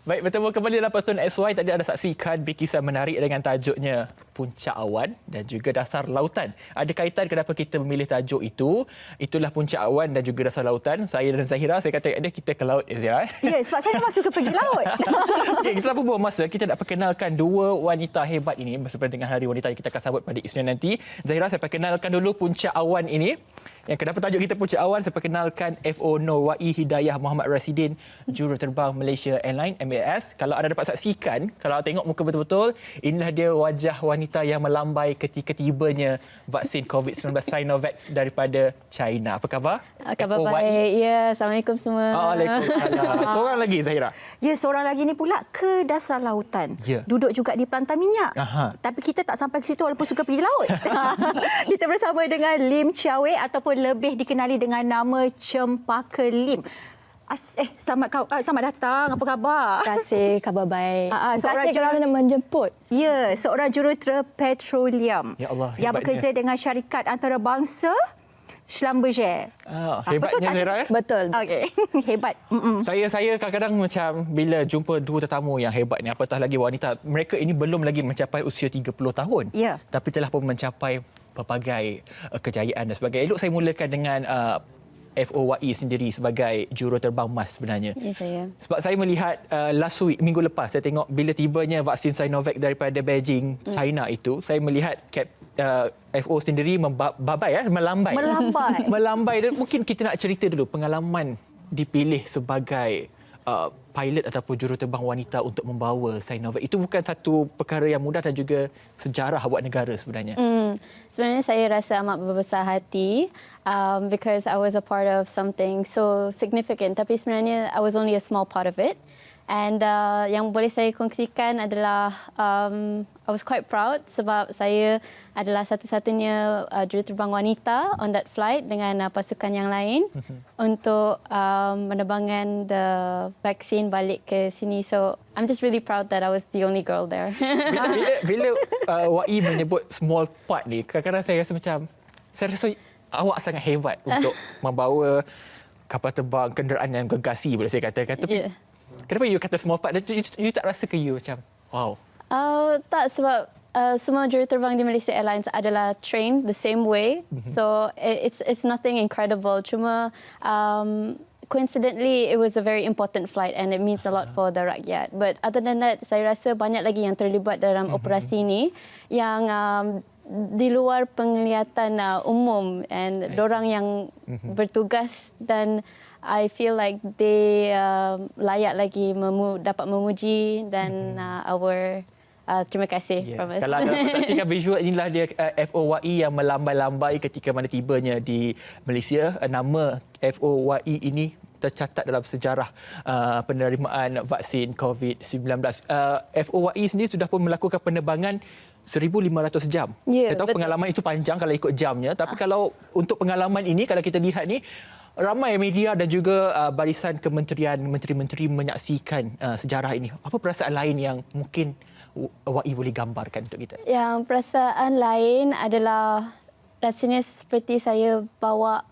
Baik, bertemu kembali dalam Person SY. Tadi ada saksikan bikisan menarik dengan tajuknya Puncak Awan dan juga Dasar Lautan. Ada kaitan kenapa kita memilih tajuk itu. Itulah Puncak Awan dan juga Dasar Lautan. Saya dan Zahira, saya kata dia kita ke laut, Zahira. Ya, sebab saya masuk ke pergi laut. Okay, kita tanpa buang masa, kita nak perkenalkan dua wanita hebat ini bersama dengan Hari Wanita yang kita akan sambut pada Isnin nanti. Zahira, saya perkenalkan dulu Puncak Awan ini. Yang kenapa tajuk kita Puncak Awan, saya perkenalkan FO Nur Wai Hidayah Muhammad Rasidin, Juruterbang Malaysia Airlines MAS. Kalau anda dapat saksikan, kalau tengok muka betul-betul, inilah dia wajah wanita yang melambai ketika tibanya vaksin COVID-19 Sinovac daripada China. Apa khabar? Khabar baik. Ya, Assalamualaikum semua. Waalaikumsalam. Seorang lagi, Zahira. Ya, seorang lagi ni pula ke dasar lautan. Ya. Duduk juga di pelantar minyak. Aha. Tapi kita tak sampai ke situ walaupun suka pergi laut. Kita bersama dengan Lim Chia Wei ataupun lebih dikenali dengan nama Cempaka Lim. Selamat datang. Apa khabar? Terima kasih, khabar baik. Terima kasih kerana menjemput. Ya, seorang jurutera petroleum Ya Allah, yang hebatnya. bekerja dengan syarikat antarabangsa Schlumberger. Hebatnya, Zahira. Betul. Okey, hebat. Saya kadang-kadang macam bila jumpa dua tetamu yang hebat ni, apatah lagi wanita, mereka ini belum lagi mencapai usia 30 tahun. Ya. Tapi telah pun mencapai pelbagai kejayaan dan sebagainya. Elok saya mulakan dengan FOYE sendiri sebagai juruterbang MAS sebenarnya. Ya, saya. Sebab saya melihat last week, minggu lepas, saya tengok bila tibanya vaksin Sinovac daripada Beijing, China itu, saya melihat FO sendiri melambai. Melambai. Dan mungkin kita nak cerita dulu pengalaman dipilih sebagai pilot ataupun juruterbang wanita untuk membawa Sinovac. Itu bukan satu perkara yang mudah dan juga sejarah buat negara sebenarnya. Sebenarnya saya rasa amat berbesar hati because I was a part of something so significant. Tapi sebenarnya I was only a small part of it. And yang boleh saya kongsikan adalah I was quite proud sebab saya adalah satu-satunya juruterbang wanita on that flight dengan pasukan yang lain untuk menerbangkan the vaksin balik ke sini. So I'm just really proud that I was the only girl there. Bila Wai menyebut small part ni, kadang-kadang saya rasa macam, saya rasa awak sangat hebat untuk membawa kapal terbang, kenderaan yang gergasi boleh saya katakan. Tapi kenapa you kata small part? You tak rasa ke you macam, wow? Tak, sebab semua juruterbang di Malaysia Airlines adalah trained the same way. So it's nothing incredible. Cuma coincidentally, it was a very important flight and it means a lot for the rakyat. But other than that, saya rasa banyak lagi yang terlibat dalam operasi ini yang di luar penglihatan umum and dorang yang bertugas dan I feel like they layak lagi dapat memuji dan terima kasih. Kalau anda perhatikan visual, inilah dia FOYE yang melambai-lambai ketika mana tibanya di Malaysia. Nama FOYE ini tercatat dalam sejarah penerimaan vaksin COVID-19. FOYE sendiri sudah pun melakukan penerbangan 1,500 jam. Ya, Saya tahu betul. pengalaman itu panjang kalau ikut jamnya, tapi kalau untuk pengalaman ini, kalau kita lihat ni, ramai media dan juga barisan kementerian, menteri-menteri menyaksikan sejarah ini. Apa perasaan lain yang mungkin Wai boleh gambarkan untuk kita? Yang perasaan lain adalah rasanya seperti saya bawa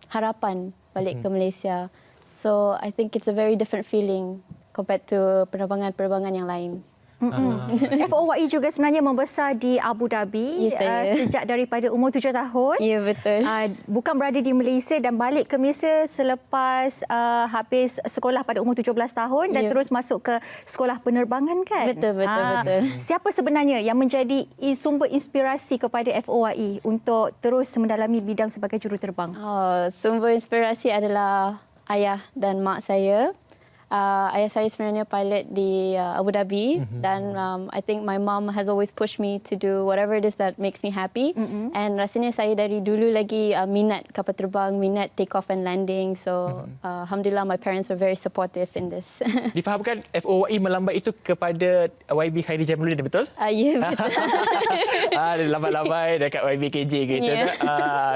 harapan balik ke Malaysia. So I think it's a very different feeling compared to penerbangan-penerbangan yang lain. FOYE juga sebenarnya membesar di Abu Dhabi sejak daripada umur 7 tahun. Ya, betul. Bukan berada di Malaysia dan balik ke Malaysia selepas habis sekolah pada umur 17 tahun dan terus masuk ke sekolah penerbangan kan? Betul. Siapa sebenarnya yang menjadi sumber inspirasi kepada FOYE untuk terus mendalami bidang sebagai juruterbang? Sumber inspirasi adalah ayah dan mak saya. Ayah saya sebenarnya pilot di Abu Dhabi dan I think my mom has always pushed me to do whatever it is that makes me happy. And rasanya saya dari dulu lagi minat kapal terbang, minat take off and landing. So alhamdulillah my parents were very supportive in this. Difahamkan FOYE melambai itu kepada YB Khairi Jamaluddin, betul? Ya, betul. Lambai-lambai dekat YB KJ gitu.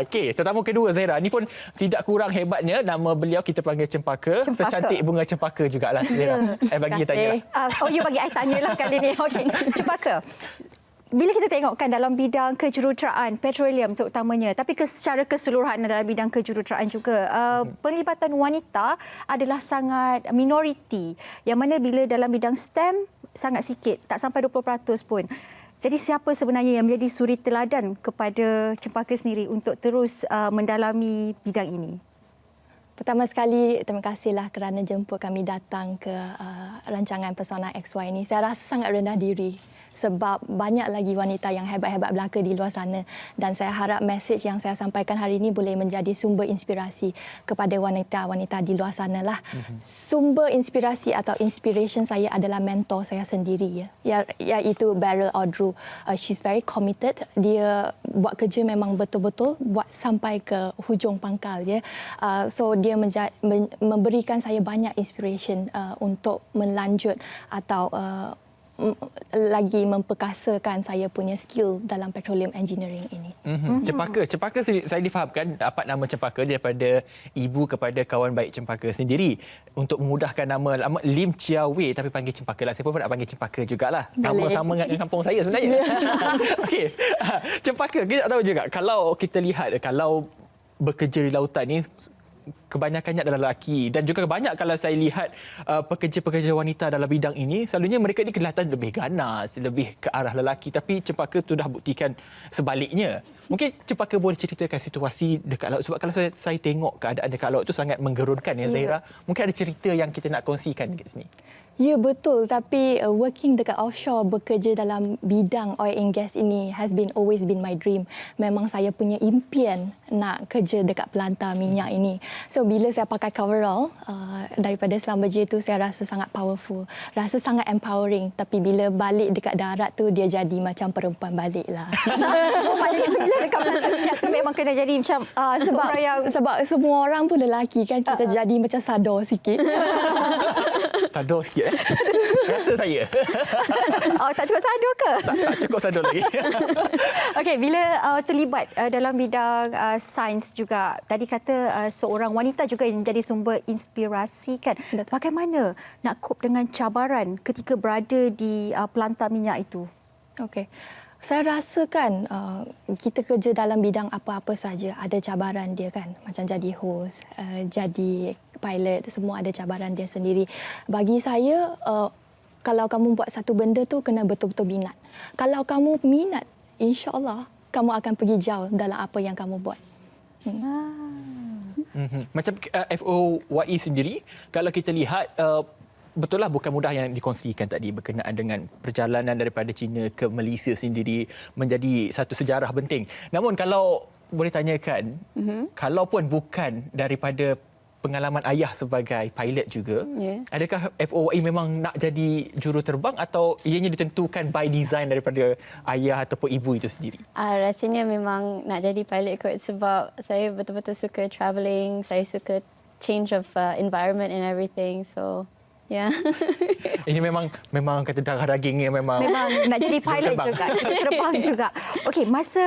Okey, tetamu kedua Zahira, ni pun tidak kurang hebatnya. Nama beliau kita panggil Cempaka. Secantik bunga cempaka jugalah Zahira. Bagi tanya. You bagi I tanyalah kali ni. Okey, Cempaka. bila kita tengokkan dalam bidang kejuruteraan, petroleum terutamanya, tapi secara keseluruhan dalam bidang kejuruteraan juga, penglibatan wanita adalah sangat minoriti. Yang mana bila dalam bidang STEM, sangat sikit, tak sampai 20% pun. Jadi siapa sebenarnya yang menjadi suri teladan kepada Cempaka sendiri untuk terus mendalami bidang ini? Pertama sekali, terima kasihlah kerana jemput kami datang ke rancangan Pesona XY ini. Saya rasa sangat rendah diri sebab banyak lagi wanita yang hebat-hebat belaka di luar sana, dan saya harap mesej yang saya sampaikan hari ini boleh menjadi sumber inspirasi kepada wanita-wanita di luar sana lah. Sumber inspirasi atau inspiration saya adalah mentor saya sendiri, iaitu Beryl Audru. She's very committed. Dia buat kerja memang betul-betul buat sampai ke hujung pangkal. So dia memberikan saya banyak inspiration untuk melanjut atau lagi memperkasakan saya punya skill dalam petroleum engineering ini. Cempaka saya difahamkan dapat nama Cempaka daripada ibu kepada kawan baik Cempaka sendiri. Untuk memudahkan nama Lim Chia Wei, tapi panggil Cempaka lah. Saya pun nak panggil Cempaka jugalah. Nama sama dengan kampung saya sebenarnya. Okey. Cempaka, kita tak tahu juga kalau kita lihat kalau bekerja di lautan ni kebanyakannya adalah lelaki, dan juga banyak kalau saya lihat pekerja-pekerja wanita dalam bidang ini, selalunya mereka ni kelihatan lebih ganas, lebih ke arah lelaki, tapi Cempaka tu dah buktikan sebaliknya. Mungkin Cempaka boleh ceritakan situasi dekat laut, sebab kalau saya tengok keadaan dekat laut tu sangat menggerunkan ya Zahira. Mungkin ada cerita yang kita nak kongsikan dekat sini. Ya, betul, tapi working dekat offshore, bekerja dalam bidang oil and gas ini always been my dream. Memang saya punya impian nak kerja dekat pelantar minyak ini. So bila saya pakai coverall daripada Schlumberger tu, saya rasa sangat powerful, rasa sangat empowering. Tapi bila balik dekat darat tu, dia jadi macam perempuan balik lah. Maknanya bila dekat pelantar minyak tu memang kena jadi macam sebab semua orang pun lelaki kan, kita jadi macam sador sikit. Sador sikit rasa saya. Tak cukup sadar ke? Tak cukup sadar lagi. Okey, bila terlibat dalam bidang sains juga, tadi kata seorang wanita juga yang menjadi sumber inspirasi kan. Bagaimana nak cope dengan cabaran ketika berada di pelantar minyak itu? Okey. Saya rasa kan kita kerja dalam bidang apa-apa saja ada cabaran dia kan. Macam jadi host, jadi pilot, semua ada cabaran dia sendiri. Bagi saya, kalau kamu buat satu benda tu kena betul-betul minat. Kalau kamu minat, insya-Allah kamu akan pergi jauh dalam apa yang kamu buat. Macam FOYE sendiri, kalau kita lihat betul lah bukan mudah yang dikongsikan tadi berkenaan dengan perjalanan daripada China ke Malaysia sendiri menjadi satu sejarah penting. Namun kalau boleh tanyakan, kalau pun bukan daripada pengalaman ayah sebagai pilot juga, adakah FOYE memang nak jadi juruterbang atau ianya ditentukan by design daripada ayah ataupun ibu itu sendiri? Rasanya memang nak jadi pilot kot, sebab saya betul-betul suka travelling, saya suka change of environment and everything. So yeah. Ini memang kata darah dagingnya memang nak jadi pilot juga, terbang juga. Okey, masa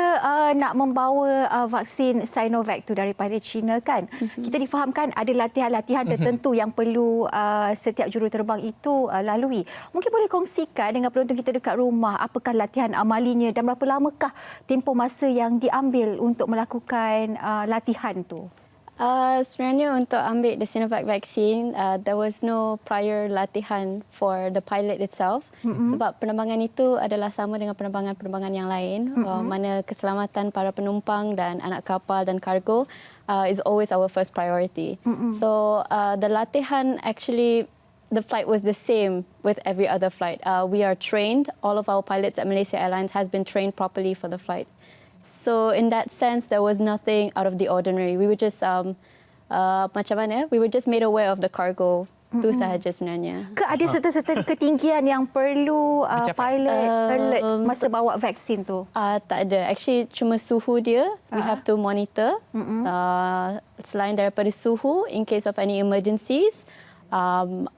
nak membawa vaksin Sinovac tu daripada China kan, kita difahamkan ada latihan-latihan tertentu yang perlu setiap juruterbang itu lalui. Mungkin boleh kongsikan dengan penonton kita dekat rumah, apakah latihan amalinya dan berapa lamakah tempoh masa yang diambil untuk melakukan latihan tu? Sebenarnya untuk ambil the Sinovac vaccine, there was no prior latihan for the pilot itself. Sebab penerbangan itu adalah sama dengan penerbangan-penerbangan yang lain, mana keselamatan para penumpang dan anak kapal dan kargo is always our first priority. So the latihan actually, the flight was the same with every other flight. We are trained, all of our pilots at Malaysia Airlines has been trained properly for the flight. So in that sense, there was nothing out of the ordinary. We were just macam mana? We were just made aware of the cargo. Itu sahaja sebenarnya. Ke ada serta-serta ketinggian yang perlu pilot alert masa bawa vaksin tu? Tak ada. Actually, cuma suhu dia. We have to monitor. Selain daripada suhu, in case of any emergencies,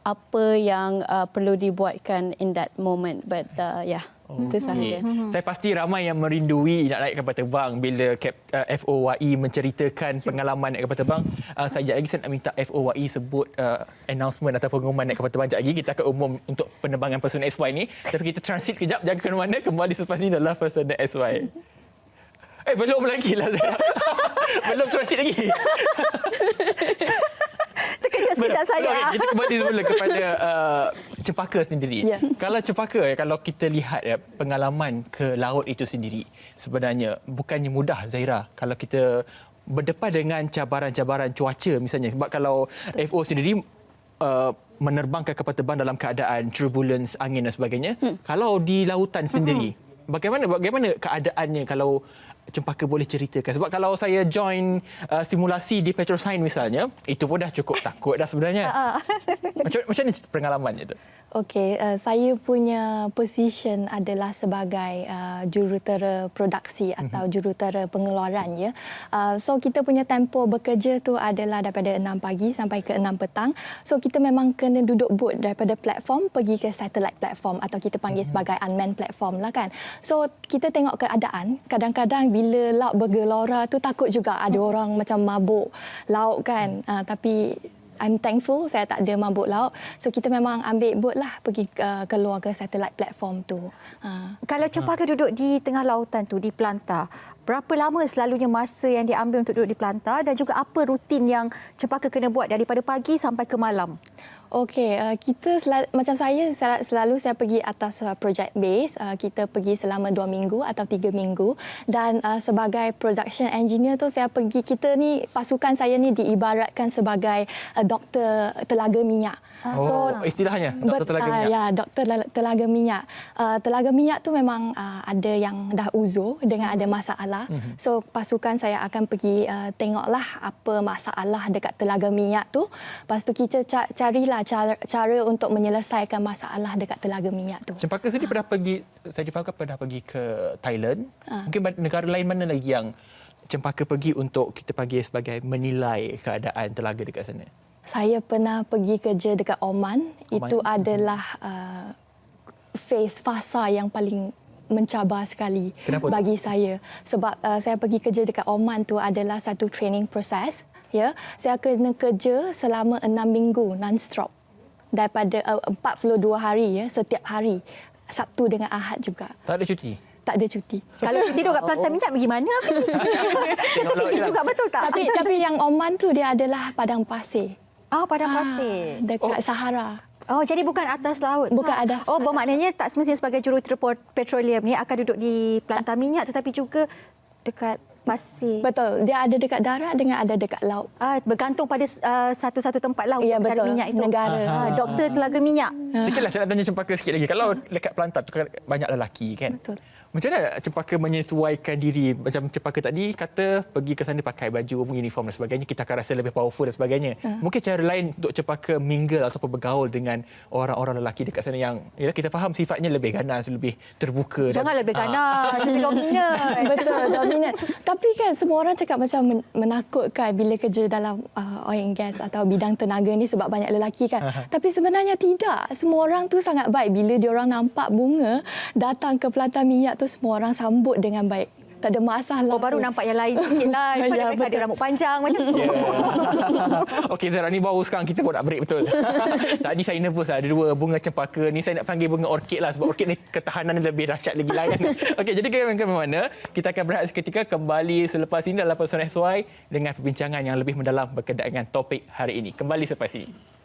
apa yang perlu dibuatkan in that moment. But yeah. Itu sahaja. Saya pasti ramai yang merindui nak naik kapal terbang bila FOYE menceritakan pengalaman naik kapal terbang. Sekejap lagi saya nak minta FOYE sebut announcement atau pengumuman naik kapal terbang. Sekejap lagi kita akan umum untuk penerbangan Personal SY ni. Tapi kita transit kejap, jangan ke mana-mana. Kembali selepas ni adalah Personal SY. Belum lagi lah saya. Belum transit lagi. Terkejut sekejap saya. Okay, kita kembali semula kepada Cempaka sendiri. Ya. Kalau Cempaka, kalau kita lihat pengalaman ke laut itu sendiri, sebenarnya bukannya mudah, Zahira. Kalau kita berdepan dengan cabaran-cabaran cuaca misalnya. Sebab kalau FO sendiri menerbangkan kapal terbang dalam keadaan turbulence, angin dan sebagainya. Kalau di lautan sendiri, bagaimana keadaannya kalau Cempaka boleh ceritakan? Sebab kalau saya join simulasi di Petroscience misalnya, itu pun dah cukup takut dah sebenarnya. Macam mana pengalamannya tu? Okey, saya punya position adalah sebagai jurutera produksi atau jurutera pengeluaran ya. So kita punya tempoh bekerja tu adalah daripada 6 pagi sampai ke 6 petang. So kita memang kena duduk boat daripada platform pergi ke satellite platform atau kita panggil sebagai unmanned platform lah kan. So kita tengok keadaan, kadang-kadang bila laut bergelora tu takut juga ada orang macam mabuk laut kan. Tapi I'm thankful saya tak ada mabuk laut. So kita memang ambil boat lah pergi keluar ke satellite platform tu. Kalau Cempaka duduk di tengah lautan tu, di pelantar, berapa lama selalunya masa yang diambil untuk duduk di pelantar dan juga apa rutin yang Cempaka kena buat daripada pagi sampai ke malam? Okey, kita macam saya selalu saya pergi atas project base. Kita pergi selama 2 minggu atau 3 minggu dan sebagai production engineer tu saya pergi, kita ni pasukan saya ni diibaratkan sebagai doktor telaga minyak. So istilahnya doktor telaga minyak. Ya, doktor telaga minyak. Telaga minyak tu memang ada yang dah uzur dengan ada masalah. So pasukan saya akan pergi tengoklah apa masalah dekat telaga minyak tu. Lepas tu kita carilah cara untuk menyelesaikan masalah dekat telaga minyak tu. Cempaka sendiri pernah pergi, saya difahamkan pernah pergi ke Thailand. Mungkin negara lain mana lagi yang Cempaka pergi untuk kita panggil sebagai menilai keadaan telaga dekat sana? Saya pernah pergi kerja dekat Oman. Itu adalah fasa yang paling mencabar sekali. Kenapa bagi saya. Sebab saya pergi kerja dekat Oman tu adalah satu training proses. Ya, saya kena kerja selama 6 minggu non-stop. Daripada 42 hari ya, setiap hari. Sabtu dengan Ahad juga. Tak ada cuti? Tak ada cuti. Kalau tidur kat pelantar minyak pergi mana? Tengok laut je lah. Juga betul tak? Tapi yang Oman tu dia adalah padang pasir. Padang pasir. Dekat Sahara. Oh, jadi bukan atas laut. Bukan atas. Oh, bermaknanya tak semestinya sebagai jurutera petroleum ni akan duduk di pelantar minyak tetapi juga dekat pasir. Betul. Dia ada dekat darat dengan ada dekat laut. Bergantung pada satu-satu tempat lah Ya, untuk mencari betul. minyak itu. Negara. Doktor telaga minyak. Sikitlah saya nak tanya Cempaka sikit lagi. Kalau dekat pelantar tu kan banyak lelaki kan? Betul. Macam mana Cempaka menyesuaikan diri? Macam Cempaka tadi kata pergi ke sana pakai baju, uniform dan sebagainya, kita akan rasa lebih powerful dan sebagainya. Mungkin cara lain untuk Cempaka mingle ataupun bergaul dengan orang-orang lelaki dekat sana yang kita faham sifatnya lebih ganas, lebih terbuka. Jangan lebih ganas, lebih dominan. Betul, dominan. Tapi kan semua orang cakap macam menakutkan bila kerja dalam oil and gas atau bidang tenaga ni sebab banyak lelaki kan. Tapi sebenarnya tidak. Semua orang tu sangat baik. Bila diorang nampak bunga datang ke pelantar minyak tu, semua orang sambut dengan baik. Tak ada masalah. Baru nampak yang lain sikit lah. Daripada mereka ada rambut panjang macam tu. Okey Zahra, ni baru sekarang kita pun nak break betul. Tadi saya nervous lah. Ada 2 bunga Cempaka ni. Saya nak panggil bunga orkid lah. Sebab orkid ni ketahanan lebih dahsyat lagi lah kan. Okey, jadi ke mana? Kita akan berehat seketika kembali selepas ini dalam Personal SY dengan perbincangan yang lebih mendalam berkaitan dengan topik hari ini. Kembali selepas ini.